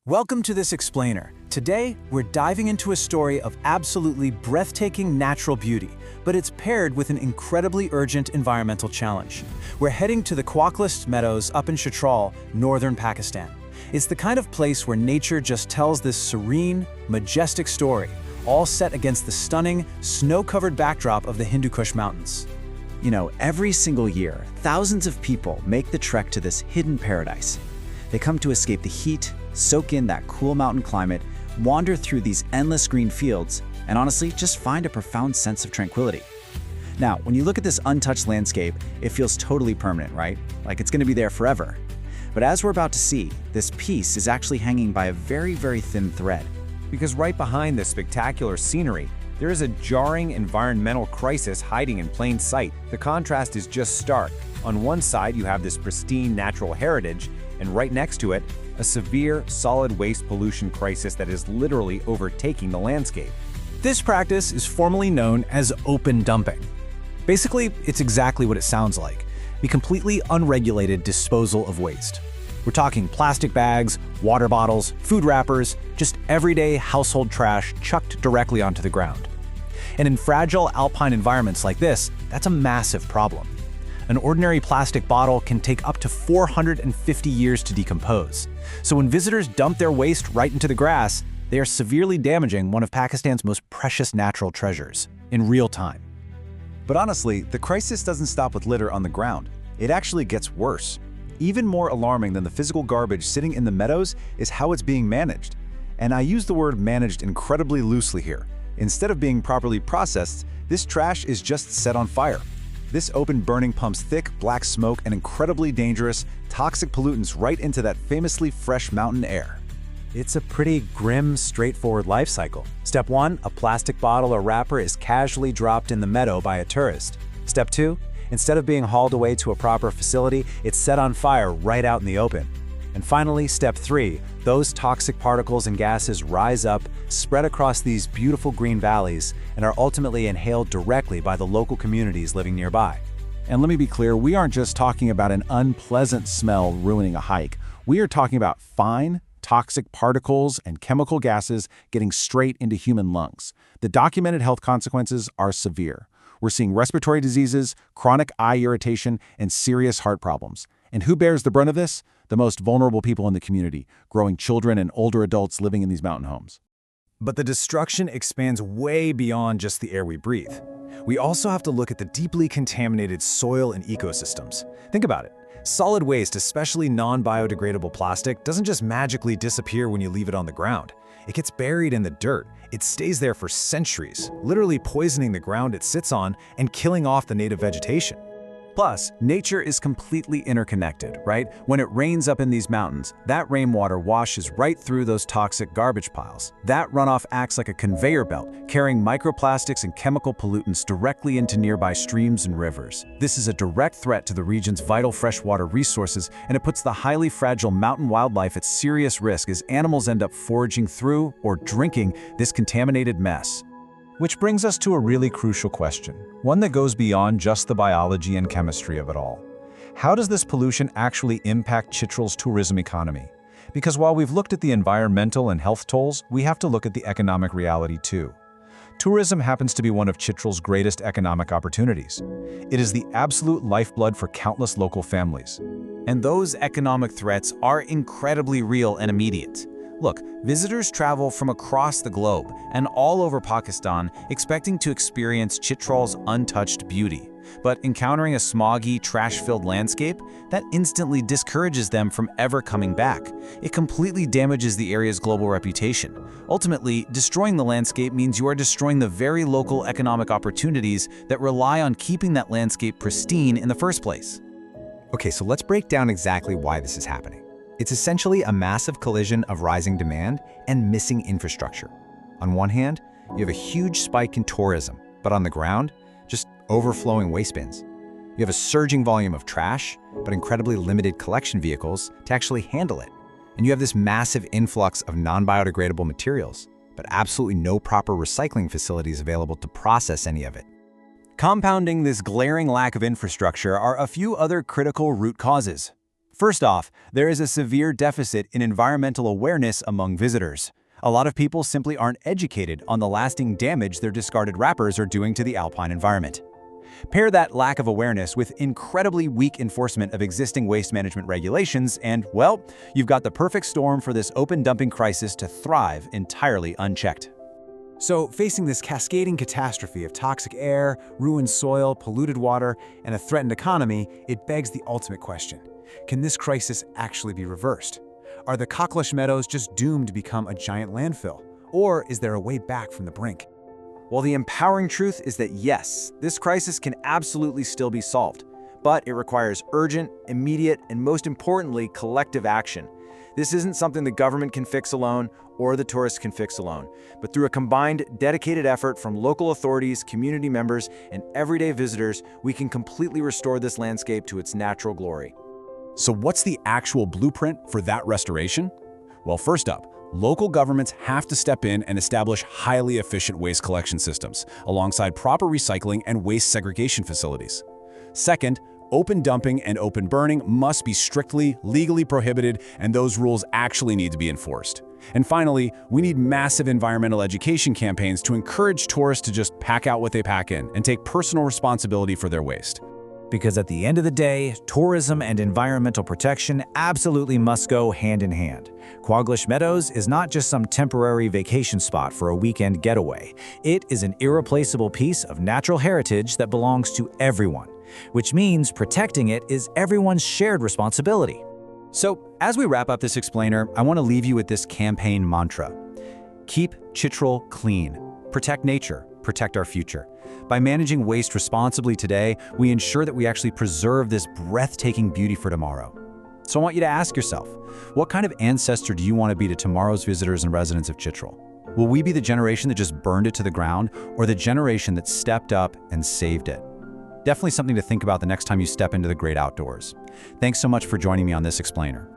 Welcome to this explainer. Today, we're diving into a story of absolutely breathtaking natural beauty, but it's paired with an incredibly urgent environmental challenge. We're heading to the Qaqlasht Meadows up in Chitral, northern Pakistan. It's the kind of place where nature just tells this serene, majestic story, all set against the stunning, snow-covered backdrop of the Hindu Kush Mountains. You know, every single year, thousands of people make the trek to this hidden paradise. They come to escape the heat, soak in that cool mountain climate, wander through these endless green fields, and honestly, just find a profound sense of tranquility. Now, when you look at this untouched landscape, it feels totally permanent, right? Like it's gonna be there forever. But as we're about to see, this piece is actually hanging by a very, very thin thread. Because right behind this spectacular scenery, there is a jarring environmental crisis hiding in plain sight. The contrast is just stark. On one side, you have this pristine natural heritage, and right next to it, a severe solid waste pollution crisis that is literally overtaking the landscape. This practice is formally known as open dumping. Basically, it's exactly what it sounds like: the completely unregulated disposal of waste. We're talking plastic bags, water bottles, food wrappers, just everyday household trash chucked directly onto the ground. And in fragile alpine environments like this, that's a massive problem. An ordinary plastic bottle can take up to 450 years to decompose. So when visitors dump their waste right into the grass, they are severely damaging one of Pakistan's most precious natural treasures in real time. But honestly, the crisis doesn't stop with litter on the ground. It actually gets worse. Even more alarming than the physical garbage sitting in the meadows is how it's being managed. And I use the word managed incredibly loosely here. Instead of being properly processed, this trash is just set on fire. This open burning pumps thick, black smoke and incredibly dangerous, toxic pollutants right into that famously fresh mountain air. It's a pretty grim, straightforward life cycle. Step 1, a plastic bottle or wrapper is casually dropped in the meadow by a tourist. Step 2, instead of being hauled away to a proper facility, it's set on fire right out in the open. And finally, step 3, those toxic particles and gases rise up, spread across these beautiful green valleys, and are ultimately inhaled directly by the local communities living nearby. And let me be clear, we aren't just talking about an unpleasant smell ruining a hike. We are talking about fine, toxic particles and chemical gases getting straight into human lungs. The documented health consequences are severe. We're seeing respiratory diseases, chronic eye irritation, and serious heart problems. And who bears the brunt of this? The most vulnerable people in the community, growing children and older adults living in these mountain homes. But the destruction expands way beyond just the air we breathe. We also have to look at the deeply contaminated soil and ecosystems. Think about it. Solid waste, especially non-biodegradable plastic, doesn't just magically disappear when you leave it on the ground. It gets buried in the dirt. It stays there for centuries, literally poisoning the ground it sits on and killing off the native vegetation. Plus, nature is completely interconnected, right? When it rains up in these mountains, that rainwater washes right through those toxic garbage piles. That runoff acts like a conveyor belt, carrying microplastics and chemical pollutants directly into nearby streams and rivers. This is a direct threat to the region's vital freshwater resources, and it puts the highly fragile mountain wildlife at serious risk as animals end up foraging through or drinking this contaminated mess. Which brings us to a really crucial question, one that goes beyond just the biology and chemistry of it all. How does this pollution actually impact Chitral's tourism economy? Because while we've looked at the environmental and health tolls, we have to look at the economic reality too. Tourism happens to be one of Chitral's greatest economic opportunities. It is the absolute lifeblood for countless local families. And those economic threats are incredibly real and immediate. Look, visitors travel from across the globe and all over Pakistan expecting to experience Chitral's untouched beauty. But encountering a smoggy, trash-filled landscape, that instantly discourages them from ever coming back. It completely damages the area's global reputation. Ultimately, destroying the landscape means you are destroying the very local economic opportunities that rely on keeping that landscape pristine in the first place. Okay, so let's break down exactly why this is happening. It's essentially a massive collision of rising demand and missing infrastructure. On one hand, you have a huge spike in tourism, but on the ground, just overflowing waste bins. You have a surging volume of trash, but incredibly limited collection vehicles to actually handle it. And you have this massive influx of non-biodegradable materials, but absolutely no proper recycling facilities available to process any of it. Compounding this glaring lack of infrastructure are a few other critical root causes. First off, there is a severe deficit in environmental awareness among visitors. A lot of people simply aren't educated on the lasting damage their discarded wrappers are doing to the alpine environment. Pair that lack of awareness with incredibly weak enforcement of existing waste management regulations and, well, you've got the perfect storm for this open dumping crisis to thrive entirely unchecked. So, facing this cascading catastrophe of toxic air, ruined soil, polluted water, and a threatened economy, it begs the ultimate question. Can this crisis actually be reversed? Are the Qaqlasht Meadows just doomed to become a giant landfill? Or is there a way back from the brink? Well, the empowering truth is that yes, this crisis can absolutely still be solved, but it requires urgent, immediate, and most importantly, collective action. This isn't something the government can fix alone or the tourists can fix alone, but through a combined, dedicated effort from local authorities, community members, and everyday visitors, we can completely restore this landscape to its natural glory. So what's the actual blueprint for that restoration? Well, first up, local governments have to step in and establish highly efficient waste collection systems, alongside proper recycling and waste segregation facilities. Second, open dumping and open burning must be strictly, legally prohibited, and those rules actually need to be enforced. And finally, we need massive environmental education campaigns to encourage tourists to just pack out what they pack in and take personal responsibility for their waste. Because at the end of the day, tourism and environmental protection absolutely must go hand in hand. Qaqlasht Meadows is not just some temporary vacation spot for a weekend getaway. It is an irreplaceable piece of natural heritage that belongs to everyone, which means protecting it is everyone's shared responsibility. So, as we wrap up this explainer, I want to leave you with this campaign mantra. Keep Chitral clean. Protect nature. Protect our future. By managing waste responsibly today, we ensure that we actually preserve this breathtaking beauty for tomorrow. So I want you to ask yourself, what kind of ancestor do you want to be to tomorrow's visitors and residents of Chitral? Will we be the generation that just burned it to the ground, or the generation that stepped up and saved it? Definitely something to think about the next time you step into the great outdoors. Thanks so much for joining me on this explainer.